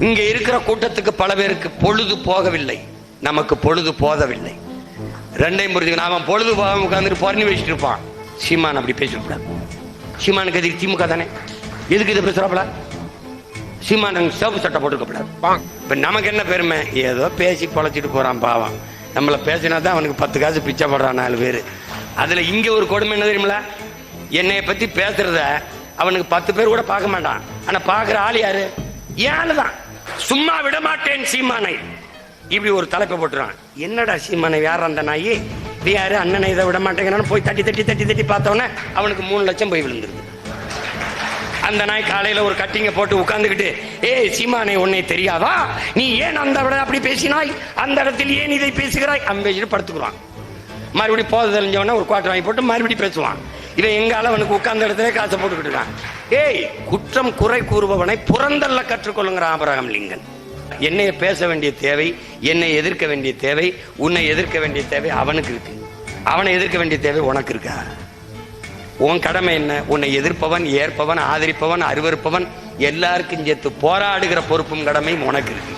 இங்க இருக்கிற கூட்டத்துக்கு பல பேருக்கு பொழுது போகவில்லை, நமக்கு பொழுது போதவில்லை. ரெண்டையும் புரிஞ்சுக்கணும். அவன் பொழுது போக உட்காந்துட்டு பொறணி வச்சுட்டு இருப்பான். சீமான் அப்படி பேசிவிடாது. சீமானுக்கு எதிர்க்கு திமுக தானே, எதுக்கு இதை பேசுறாப்புல? சீமான் சிவப்பு சட்டை போட்டுக்கப்படாது. இப்ப நமக்கு என்ன பெருமை? ஏதோ பேசி பொழைச்சிட்டு போறான் பாவம். நம்மள பேசினா தான் அவனுக்கு 10 காசு பிச்சை போடுறான் 4 பேர். அதுல இங்க ஒரு கொடுமை என்ன தெரியுமில? என்னைய பத்தி பேசுறத அவனுக்கு 10 பேர் கூட பார்க்க மாட்டான். ஆனா பாக்குற ஆள் யாரு? ஏன் ஆளுதான். சும்மா விட மாட்டேன் சீமானை, இப்படி ஒரு தலைப்பை போட்டுறான். என்னடா சீமானை யார் அந்த நாயி? யாரு அண்ணனை இதை விட மாட்டேங்கிறான்னு போய் தட்டி தட்டி தட்டி தட்டி பார்த்தோன்னே அவனுக்கு 3 லட்சம் போய் விழுந்துருது. அந்த நாய் காலையில ஒரு கட்டிங்க போட்டு உட்கார்ந்துக்கிட்டு, ஏய் சீமானை உன்னை தெரியாதா, நீ ஏன் அந்த விட அப்படி பேசினாய், அந்த இடத்தில் ஏன் இதை பேசுகிறாய் அவன் பேசிட்டு படுத்துக்குறான். மறுபடியும் போத தெரிஞ்சவன ஒரு குவார்டர் வாங்கி போட்டு மறுபடியும் பேசுவான். இவன் எங்கால அவனுக்கு உட்கார்ந்த இடத்துல காசை போட்டுக்கிட்டு இருக்கான். ஏய், குற்றம் குறை கூறுபவனை புறந்தல்ல கற்றுக்கொள்ளுங்கிறான் ஆபிரகாம் லிங்கன். என்னைய பேச வேண்டிய தேவை, என்னை எதிர்க்க வேண்டிய தேவை, உன்னை எதிர்க்க வேண்டிய தேவை அவனுக்கு இருக்கு. அவனை எதிர்க்க வேண்டிய தேவை உனக்கு இருக்கா? உன் கடமை என்ன? உன்னை எதிர்ப்பவன், ஏற்பவன், ஆதரிப்பவன், அருவருப்பவன் எல்லாருக்கும் சேர்த்து போராடுகிற பொறுப்பும் கடமையும் உனக்கு இருக்கு.